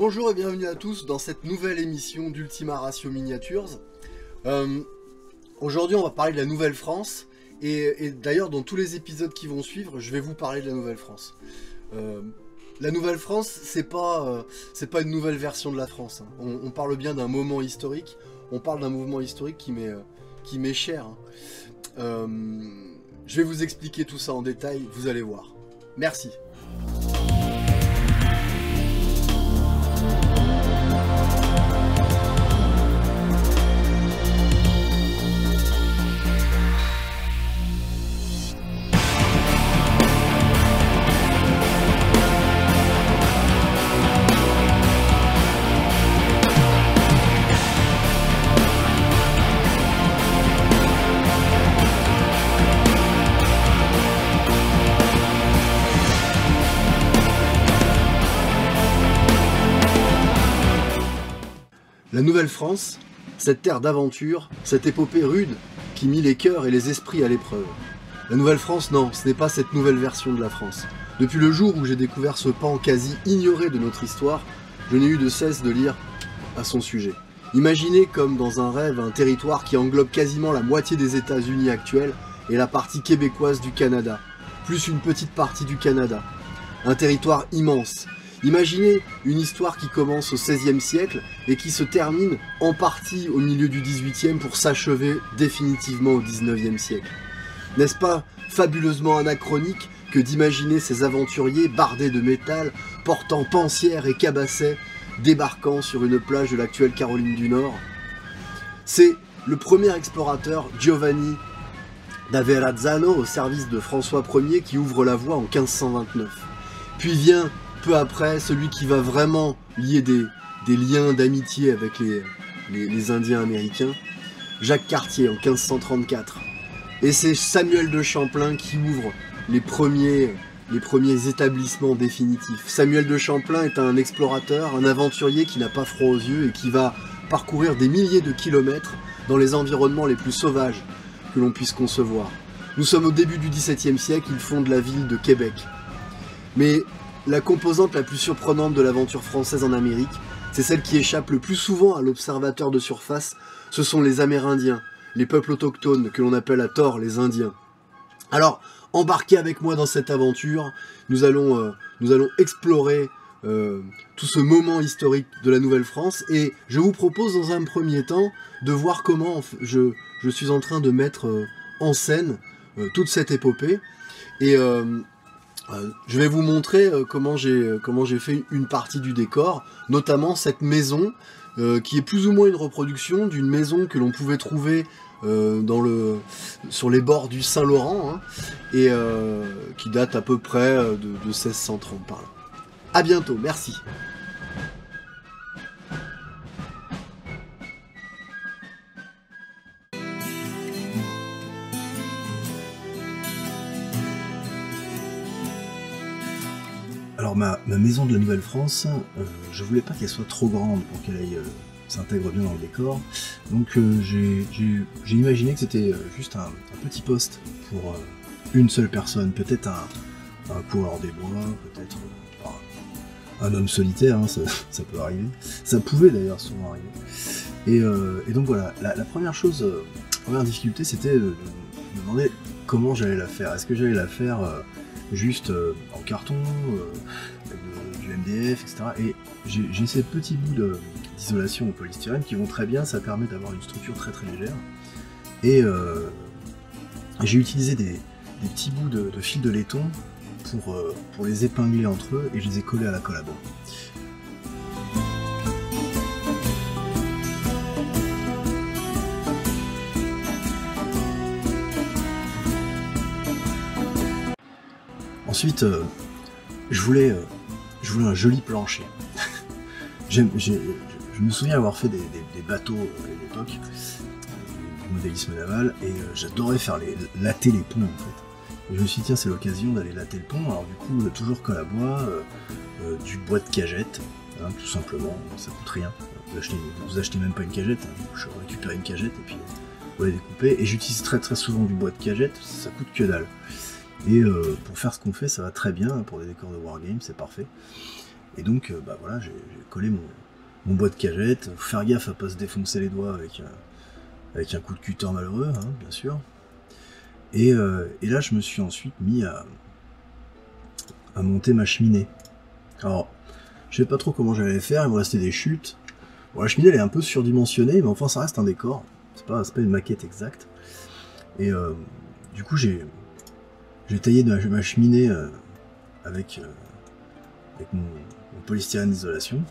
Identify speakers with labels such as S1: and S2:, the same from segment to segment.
S1: Bonjour et bienvenue à tous dans cette nouvelle émission d'Ultima Ratio Miniatures. Aujourd'hui on va parler de la Nouvelle-France et d'ailleurs dans tous les épisodes qui vont suivre je vais vous parler de la Nouvelle-France. La Nouvelle-France c'est pas une nouvelle version de la France, hein. On parle bien d'un moment historique, on parle d'un mouvement historique qui m'est cher, hein. Je vais vous expliquer tout ça en détail, vous allez voir. Merci. La Nouvelle-France, cette terre d'aventure, cette épopée rude qui mit les cœurs et les esprits à l'épreuve. La Nouvelle-France, non, ce n'est pas cette nouvelle version de la France. Depuis le jour où j'ai découvert ce pan quasi ignoré de notre histoire, je n'ai eu de cesse de lire à son sujet. Imaginez comme dans un rêve un territoire qui englobe quasiment la moitié des États-Unis actuels et la partie québécoise du Canada, plus une petite partie du Canada. Un territoire immense. Imaginez une histoire qui commence au XVIe siècle et qui se termine en partie au milieu du XVIIIe pour s'achever définitivement au XIXe siècle. N'est-ce pas fabuleusement anachronique que d'imaginer ces aventuriers bardés de métal, portant pensières et cabassets, débarquant sur une plage de l'actuelle Caroline du Nord? C'est le premier explorateur Giovanni da Verrazzano au service de François Ier qui ouvre la voie en 1529. Puis vient peu après, celui qui va vraiment lier des liens d'amitié avec les Indiens américains, Jacques Cartier en 1534. Et c'est Samuel de Champlain qui ouvre les premiers établissements définitifs. Samuel de Champlain est un explorateur, un aventurier qui n'a pas froid aux yeux et qui va parcourir des milliers de kilomètres dans les environnements les plus sauvages que l'on puisse concevoir. Nous sommes au début du XVIIe siècle, il fonde la ville de Québec. Mais la composante la plus surprenante de l'aventure française en Amérique, c'est celle qui échappe le plus souvent à l'observateur de surface, ce sont les Amérindiens, les peuples autochtones que l'on appelle à tort les Indiens. Alors, embarquez avec moi dans cette aventure, nous allons explorer tout ce moment historique de la Nouvelle-France et je vous propose dans un premier temps de voir comment je suis en train de mettre en scène toute cette épopée et je vais vous montrer comment j'ai fait une partie du décor, notamment cette maison qui est plus ou moins une reproduction d'une maison que l'on pouvait trouver sur les bords du Saint-Laurent, hein, et qui date à peu près de 1630 par là. A bientôt, merci. Alors ma maison de la Nouvelle-France, je voulais pas qu'elle soit trop grande pour qu'elle aille s'intègre bien dans le décor, donc j'ai imaginé que c'était juste un petit poste pour une seule personne, peut-être un coureur des bois, peut-être un homme solitaire, hein, ça peut arriver, ça pouvait d'ailleurs souvent arriver, et donc voilà, la première difficulté c'était de me demander comment j'allais la faire. Est-ce que j'allais la faire juste en carton, avec du MDF, etc. Et j'ai ces petits bouts d'isolation au polystyrène qui vont très bien, ça permet d'avoir une structure très très légère. Et j'ai utilisé des petits bouts de fil de laiton pour les épingler entre eux et je les ai collés à la colle à bois. Ensuite, je voulais un joli plancher. Je me souviens avoir fait des bateaux à l'époque, du modélisme naval, et j'adorais faire latter les ponts en fait. Et je me suis dit tiens, c'est l'occasion d'aller latter le pont, alors du coup toujours colle à bois, du bois de cagette, hein, tout simplement, ça coûte rien. Vous achetez même pas une cagette, hein. Je récupère une cagette et puis vous la découpez, et j'utilise très très souvent du bois de cagette, ça coûte que dalle. Et pour faire ce qu'on fait, ça va très bien, pour des décors de wargame, c'est parfait. Et donc, bah voilà, j'ai collé mon bois de cagette. Faut faire gaffe à pas se défoncer les doigts avec un coup de cutter malheureux, hein, bien sûr. Et là, je me suis ensuite mis à monter ma cheminée. Alors, je sais pas trop comment j'allais faire, il me restait des chutes. Bon, la cheminée, elle est un peu surdimensionnée, mais enfin, ça reste un décor. C'est pas une maquette exacte. Et du coup, j'ai taillé ma cheminée avec mon polystyrène d'isolation.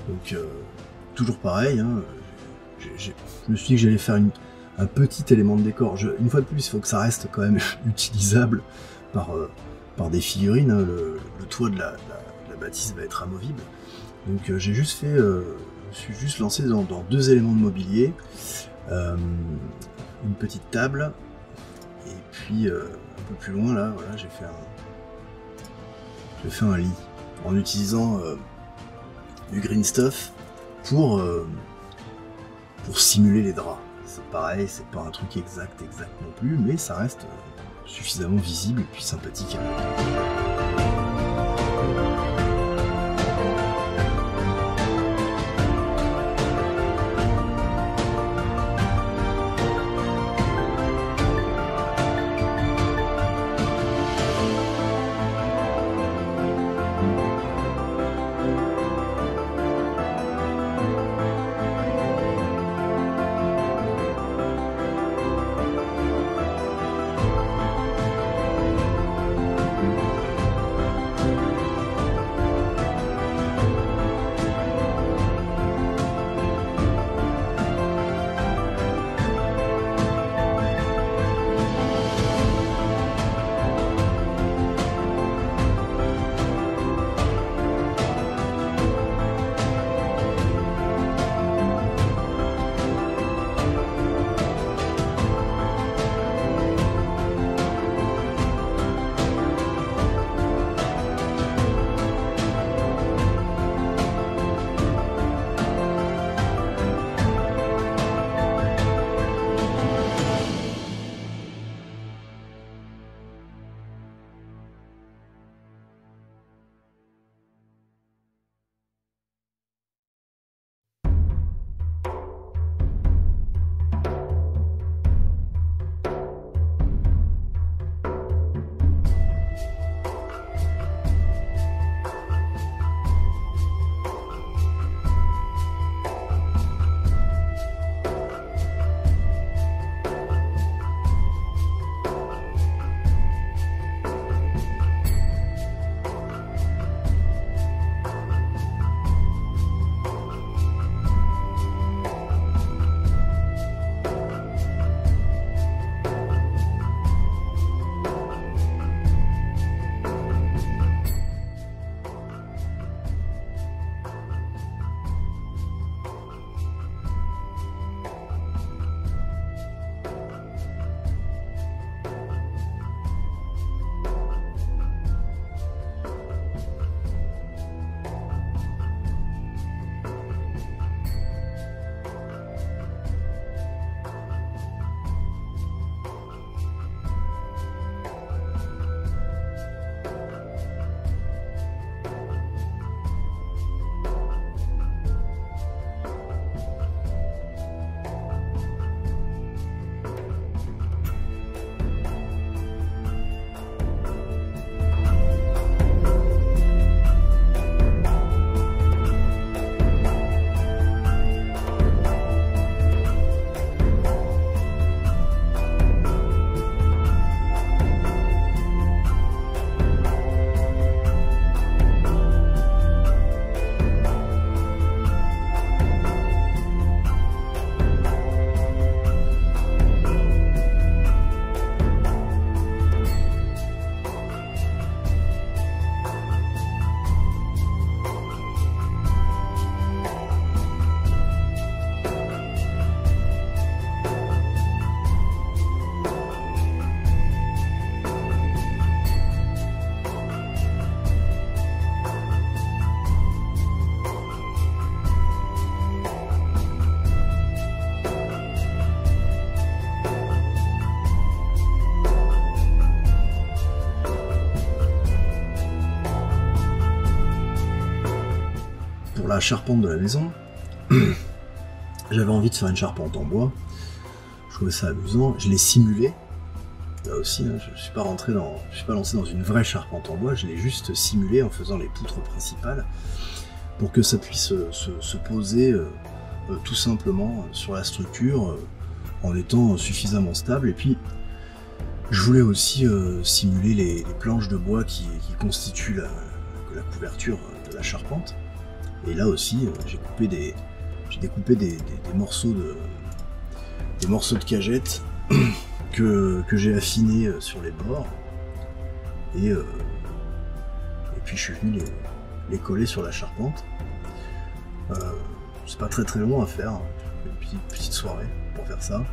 S1: Donc, toujours pareil, hein, je me suis dit que j'allais faire un petit élément de décor. Une fois de plus, il faut que ça reste quand même utilisable par des figurines. Hein. Le toit de la bâtisse va être amovible. Donc j'ai juste fait, je me suis juste lancé dans 2 éléments de mobilier, une petite table, et puis un peu plus loin là, voilà, j'ai fait un lit en utilisant du green stuff pour simuler les draps. C'est pareil, c'est pas un truc exact non plus, mais ça reste suffisamment visible et puis sympathique. la charpente de la maison. J'avais envie de faire une charpente en bois. Je trouvais ça amusant. Je l'ai simulé. Là aussi, hein, je suis pas lancé dans une vraie charpente en bois. Je l'ai juste simulé en faisant les poutres principales pour que ça puisse se poser tout simplement sur la structure en étant suffisamment stable. Et puis, je voulais aussi simuler les planches de bois qui constituent la couverture de la charpente. Et là aussi, j'ai découpé des morceaux de cagette que j'ai affiné sur les bords. Et puis je suis venu les coller sur la charpente. C'est pas très long à faire, hein. Une petite soirée pour faire ça.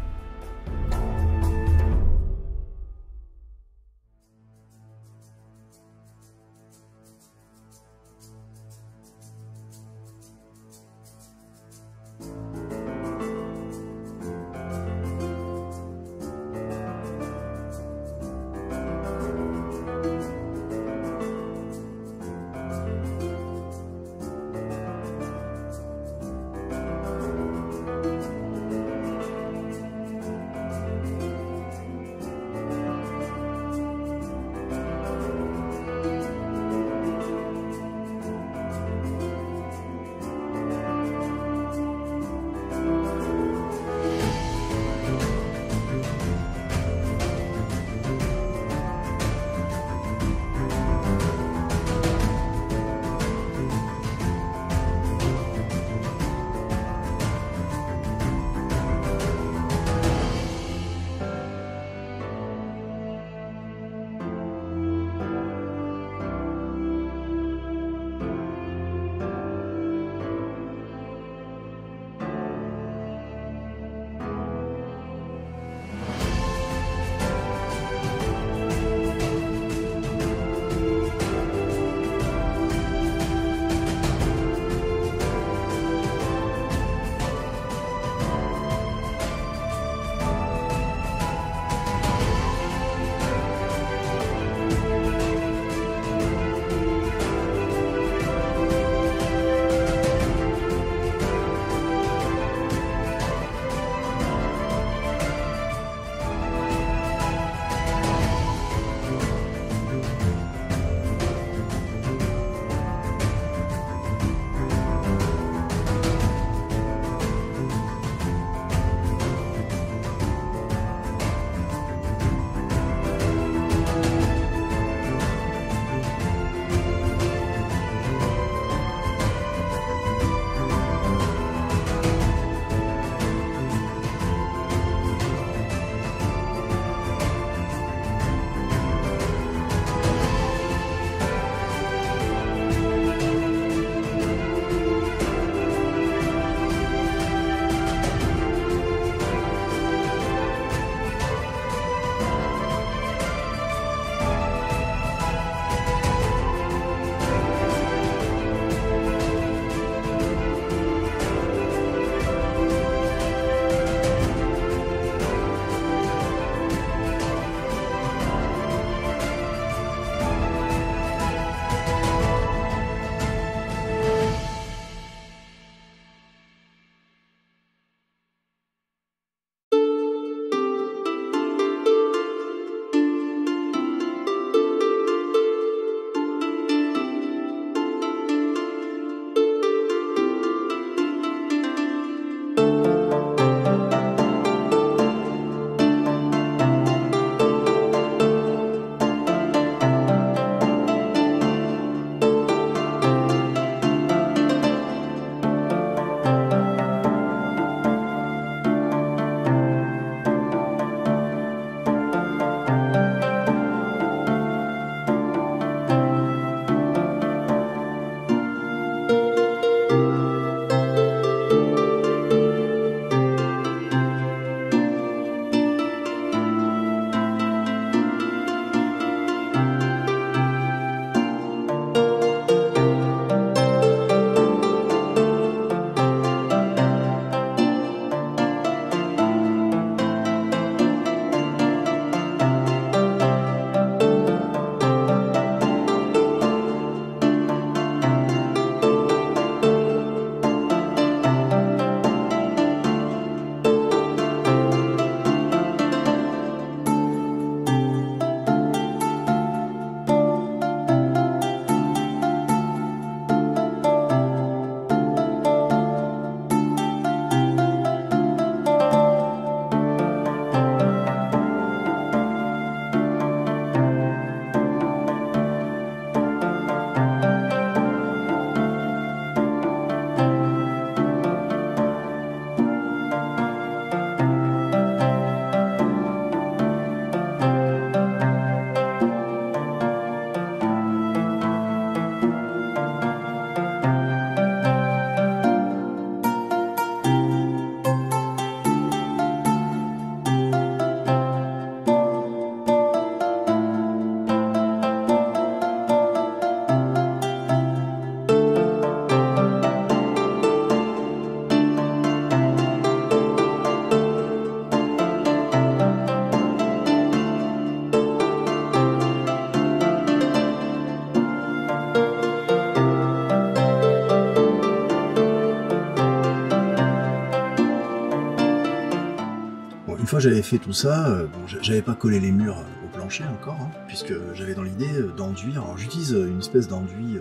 S1: Une fois j'avais fait tout ça, bon, j'avais pas collé les murs au plancher encore, hein, puisque j'avais dans l'idée d'enduire. Alors j'utilise une espèce d'enduit,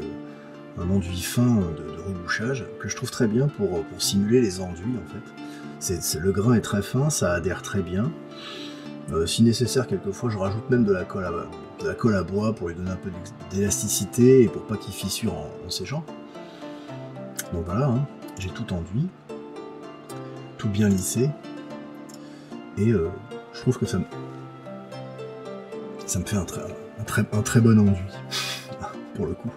S1: un enduit fin de rebouchage, que je trouve très bien pour simuler les enduits en fait. Le grain est très fin, ça adhère très bien. Si nécessaire, quelquefois je rajoute même de la colle à bois pour lui donner un peu d'élasticité et pour pas qu'il fissure en séchant. Donc voilà, hein, j'ai tout enduit, tout bien lissé. Et je trouve que ça me fait un très bon enduit, pour le coup.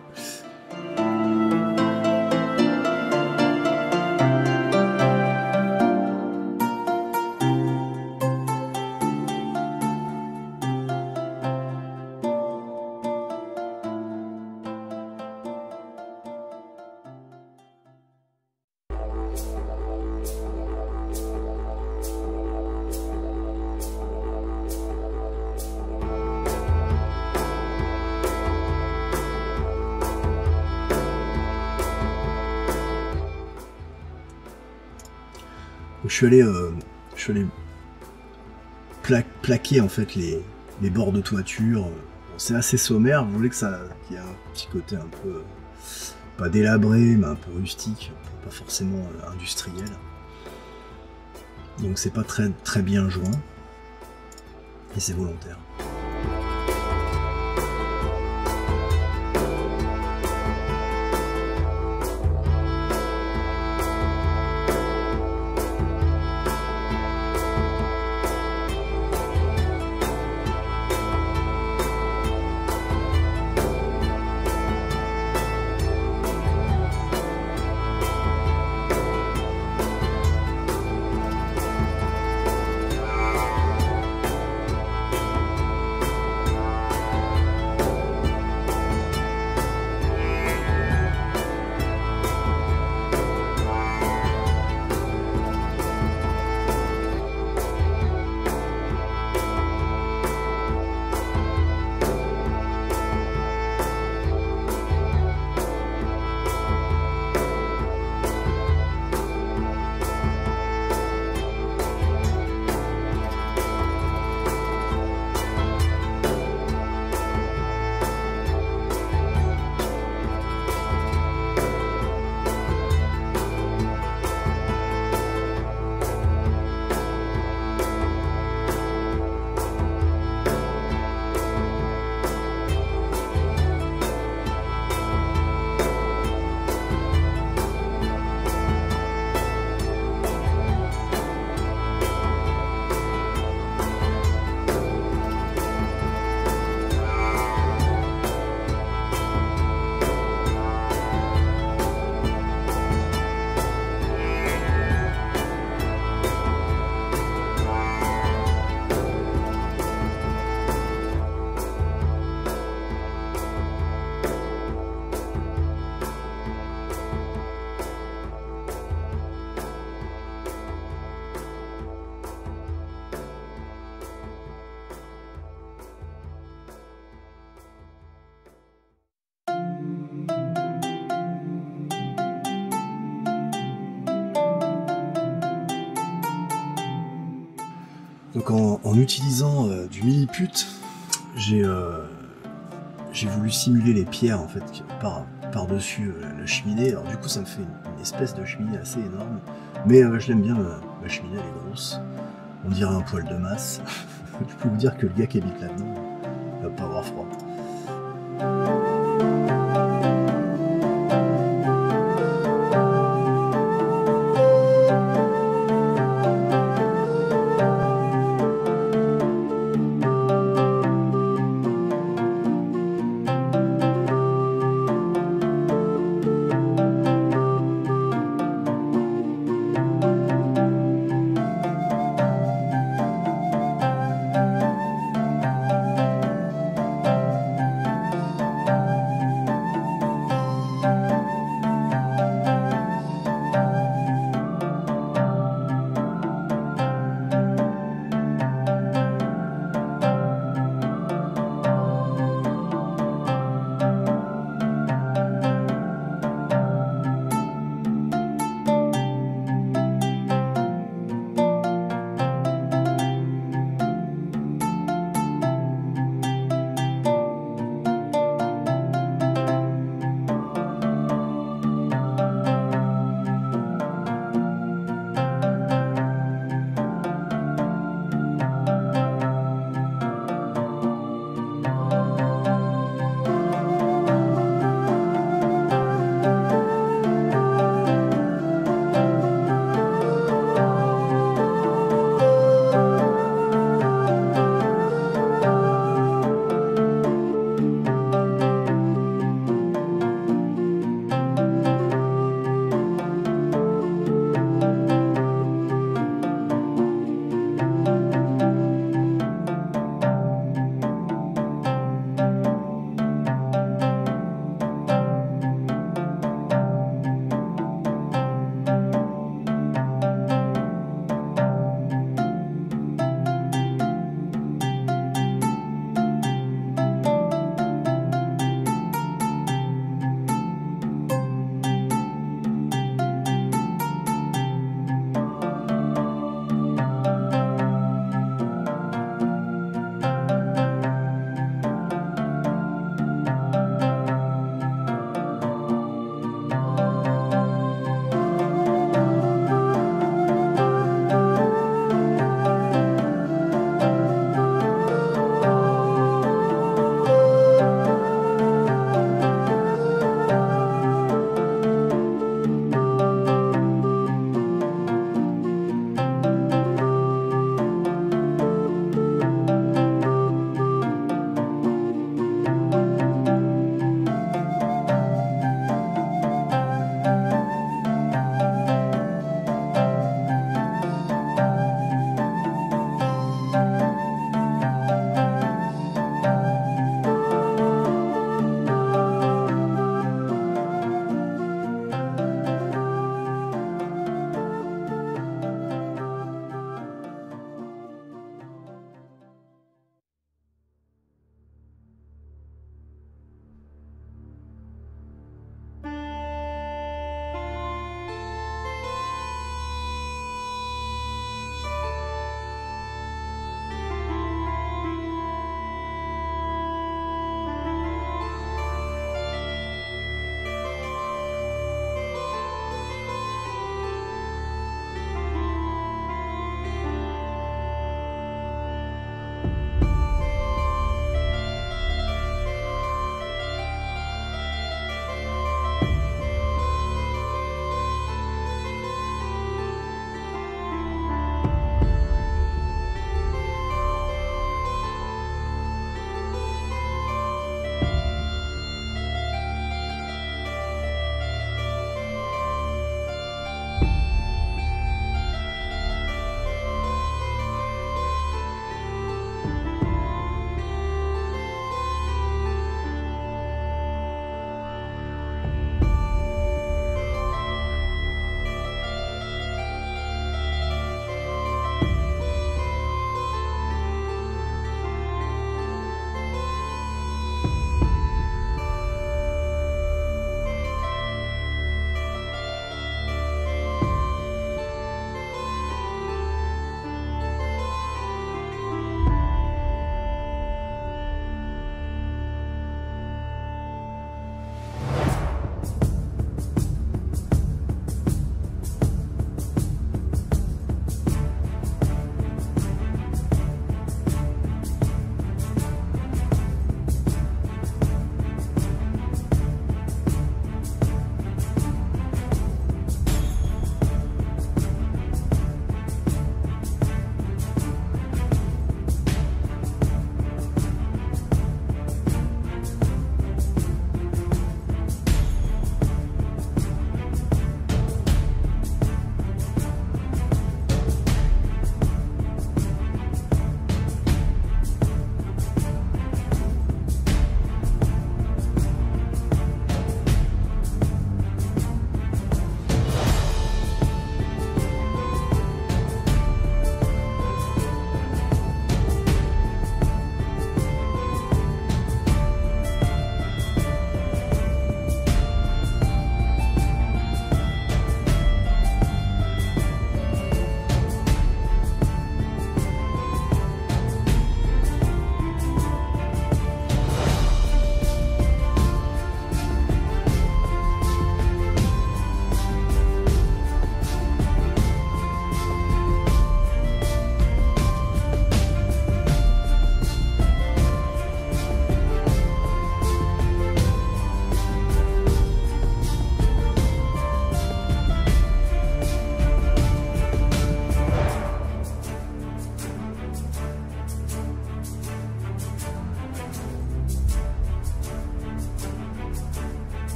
S1: Je suis allé plaquer en fait les bords de toiture. Bon, c'est assez sommaire, je voulais qu'il y ait un petit côté un peu, pas délabré, mais un peu rustique, pas forcément industriel. Donc c'est pas très bien joint, et c'est volontaire. Donc en utilisant du milliput, j'ai voulu simuler les pierres en fait par-dessus la cheminée. Alors du coup ça me fait une espèce de cheminée assez énorme, mais je l'aime bien, ma cheminée elle est grosse, on dirait un poêle de masse. Je peux vous dire que le gars qui habite là-dedans va pas avoir froid.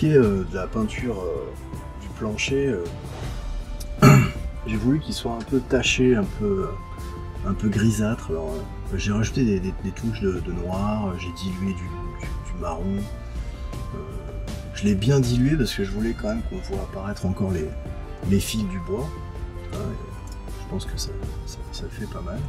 S1: qui est de la peinture du plancher, j'ai voulu qu'il soit un peu taché, un peu grisâtre. Alors j'ai rajouté des touches de noir, j'ai dilué du marron. Je l'ai bien dilué parce que je voulais quand même qu'on voit apparaître encore les fils du bois. Je pense que ça le fait pas mal.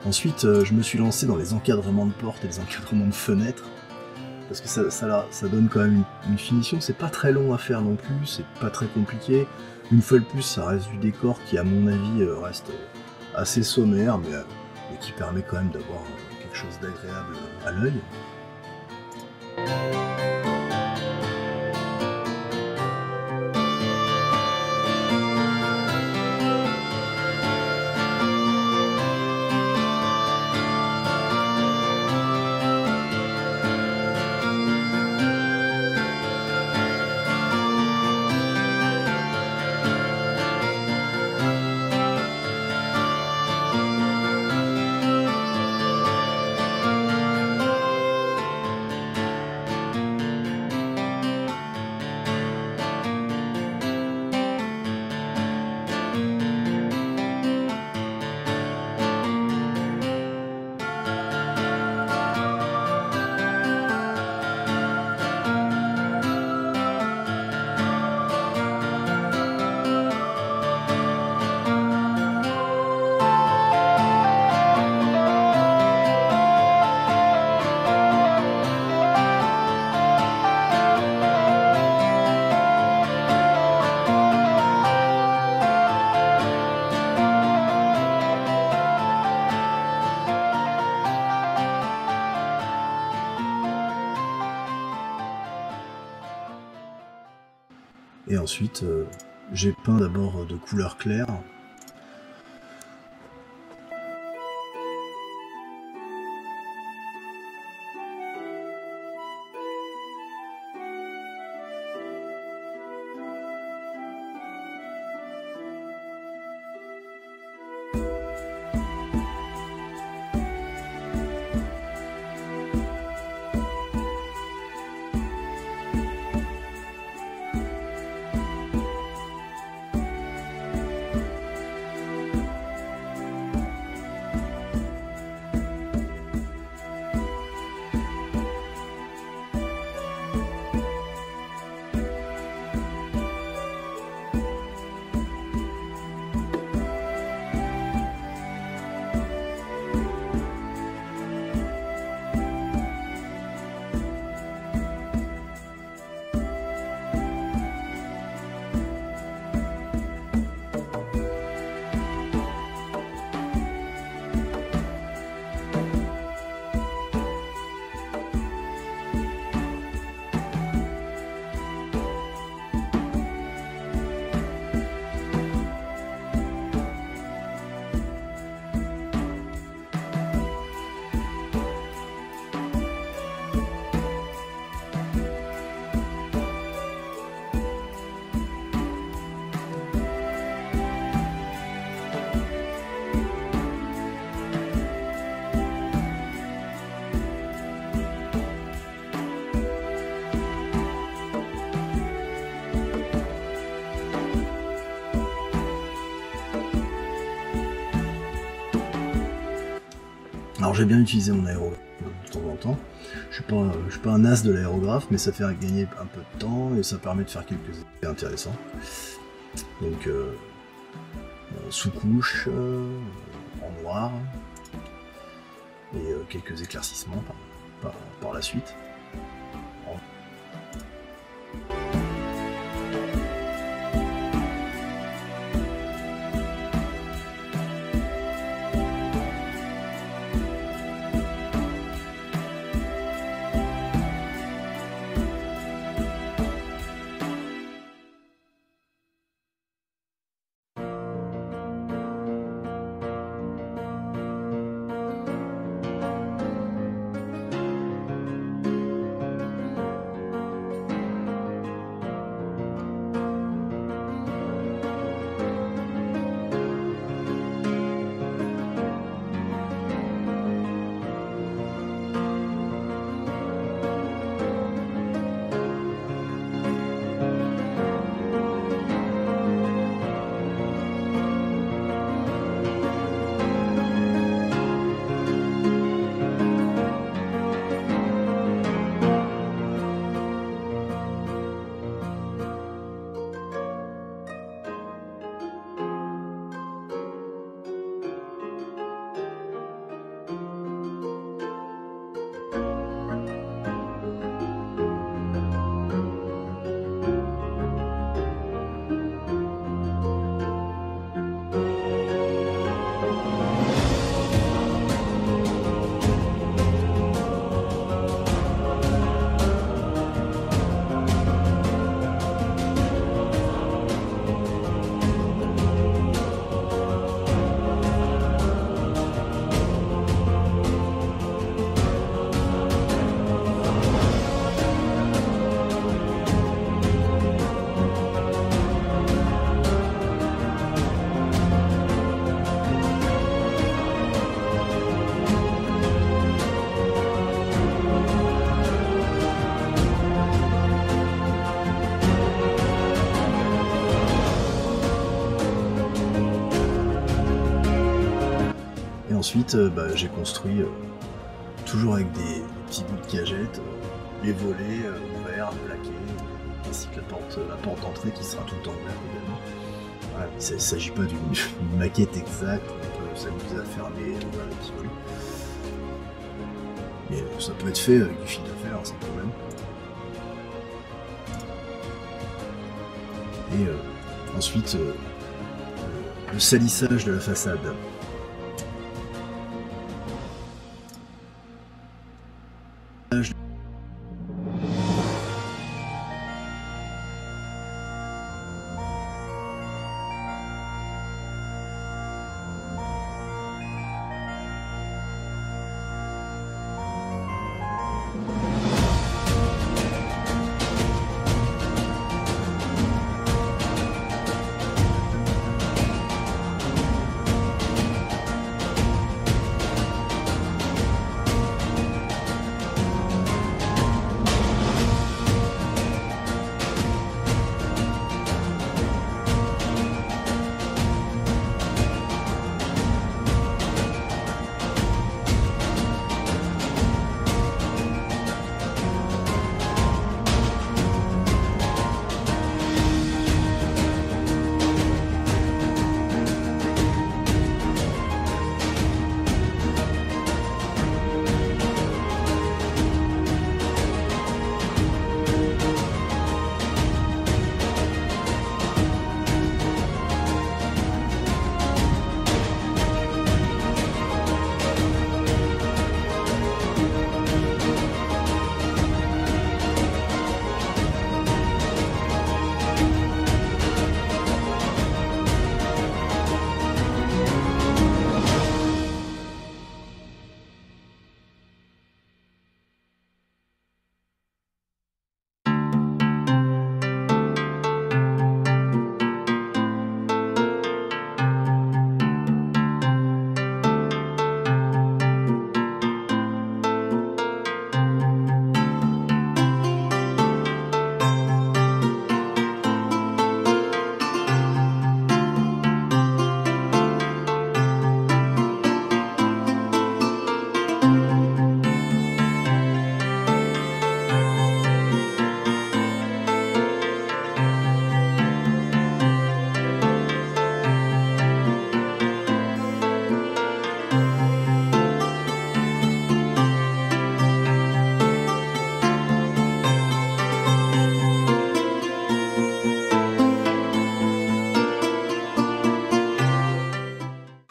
S1: Ensuite, je me suis lancé dans les encadrements de portes et les encadrements de fenêtres, parce que ça donne quand même une finition. C'est pas très long à faire non plus, c'est pas très compliqué. Une fois de plus, ça reste du décor qui, à mon avis, reste assez sommaire, mais qui permet quand même d'avoir quelque chose d'agréable à l'œil. Et ensuite, j'ai peint d'abord de couleur claire. Alors j'ai bien utilisé mon aérographe de temps en temps. Je suis pas un as de l'aérographe, mais ça fait gagner un peu de temps et ça permet de faire quelques effets intéressants. Donc sous-couche en noir et quelques éclaircissements par la suite. Ensuite, j'ai construit, toujours avec des petits bouts de cagette, les volets ouverts, plaqués, ainsi que la porte d'entrée qui sera tout le temps ouverte également. Voilà, il ne s'agit pas d'une maquette exacte, on peut s'amuser à fermer et ouvrir les petits plis. Mais ça peut être fait avec du fil de fer, sans problème. Et ensuite, le salissage de la façade.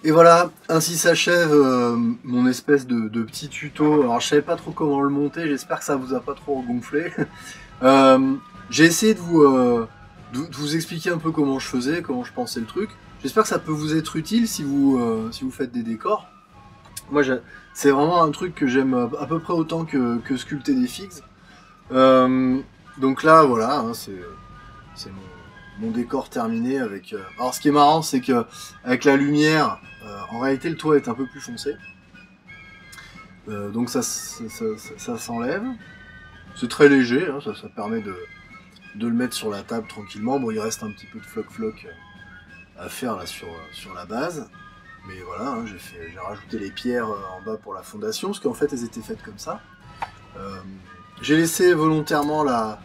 S1: Et voilà, ainsi s'achève mon espèce de petit tuto. Alors je savais pas trop comment le monter, j'espère que ça vous a pas trop gonflé. J'ai essayé de vous expliquer un peu comment je faisais, comment je pensais le truc. J'espère que ça peut vous être utile si vous faites des décors. Moi c'est vraiment un truc que j'aime à peu près autant que sculpter des figs. Donc là voilà, hein, c'est mon décor terminé avec... Alors ce qui est marrant c'est que avec la lumière, en réalité le toit est un peu plus foncé. Donc ça s'enlève. C'est très léger, hein, ça permet de le mettre sur la table tranquillement. Bon il reste un petit peu de floc à faire là sur la base. Mais voilà, hein, j'ai rajouté les pierres en bas pour la fondation, parce qu'en fait elles étaient faites comme ça. J'ai laissé volontairement la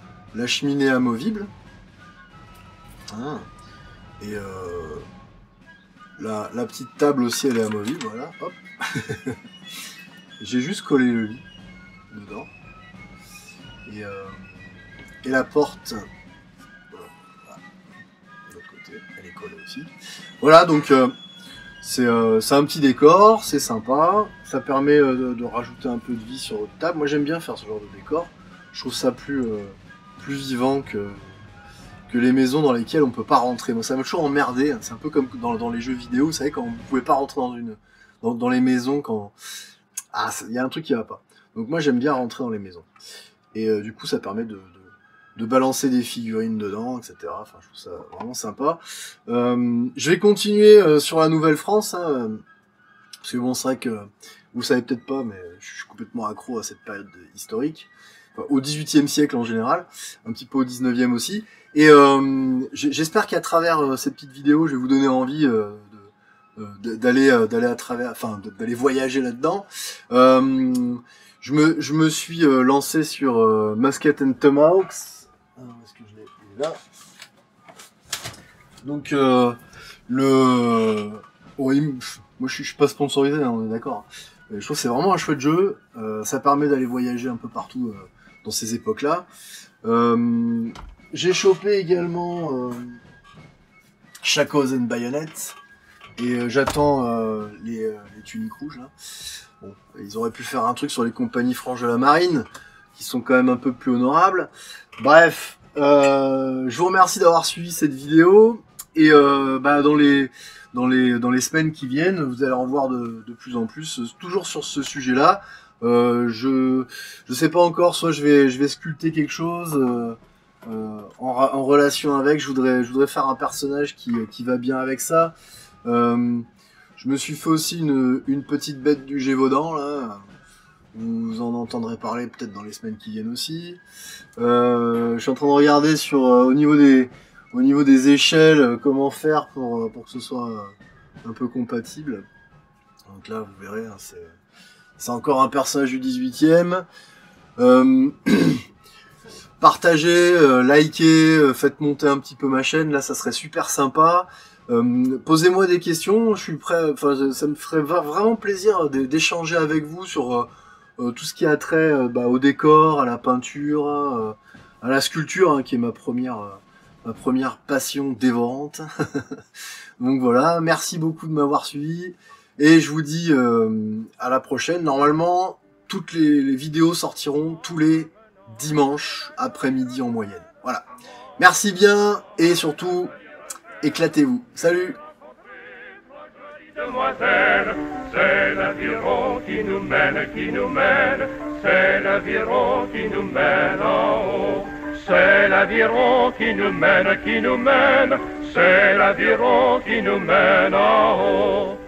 S1: cheminée amovible. Ah. Et la petite table aussi elle est amovible, voilà, hop. J'ai juste collé le lit dedans. Et la porte, voilà, de l'autre côté, elle est collée aussi. Voilà, donc c'est un petit décor, c'est sympa, ça permet de rajouter un peu de vie sur votre table. Moi j'aime bien faire ce genre de décor, je trouve ça plus vivant que les maisons dans lesquelles on peut pas rentrer. Moi ça m'a toujours emmerdé, hein. C'est un peu comme dans les jeux vidéo, vous savez, quand vous pouvez pas rentrer dans les maisons quand... Ah, il y a un truc qui va pas. Donc moi j'aime bien rentrer dans les maisons. Et du coup ça permet de balancer des figurines dedans, etc. Enfin je trouve ça vraiment sympa. Je vais continuer sur la Nouvelle-France, hein, parce que bon c'est vrai que vous savez peut-être pas, mais je suis complètement accro à cette période historique. Enfin, au XVIIIe siècle en général, un petit peu au XIXe aussi. Et j'espère qu'à travers cette petite vidéo, je vais vous donner envie d'aller à travers, enfin d'aller voyager là-dedans. Je me suis lancé sur Musket and Tomahawks. Est-ce que je l'ai là? Donc moi je suis pas sponsorisé, hein, on est d'accord. Je trouve que c'est vraiment un chouette jeu. Ça permet d'aller voyager un peu partout dans ces époques-là. J'ai chopé également Shackles and Bayonets. Et j'attends les tuniques rouges là. Bon, ils auraient pu faire un truc sur les compagnies franches de la marine, qui sont quand même un peu plus honorables. Bref, je vous remercie d'avoir suivi cette vidéo. Et dans les semaines qui viennent, vous allez en voir de plus en plus, toujours sur ce sujet-là. Je sais pas encore, soit je vais sculpter quelque chose en relation avec. Je voudrais faire un personnage qui va bien avec ça. Je me suis fait aussi une petite bête du Gévaudan là. Vous en entendrez parler peut-être dans les semaines qui viennent aussi. Je suis en train de regarder sur au niveau des échelles comment faire pour que ce soit un peu compatible. Donc là vous verrez, hein, c'est encore un personnage du 18e. Partagez, likez, faites monter un petit peu ma chaîne, là ça serait super sympa. Posez-moi des questions, je suis prêt, enfin ça me ferait vraiment plaisir d'échanger avec vous sur tout ce qui a trait au décor, à la peinture, à la sculpture, hein, qui est ma première passion dévorante. Donc voilà, merci beaucoup de m'avoir suivi et je vous dis à la prochaine. Normalement, toutes les vidéos sortiront tous les dimanches après-midi en moyenne. Voilà. Merci bien et surtout éclatez-vous. Salut!
S2: Demoiselle, c'est l'aviron qui nous mène, c'est l'aviron qui nous mène en haut. C'est l'aviron qui nous mène, c'est l'aviron qui nous mène en haut.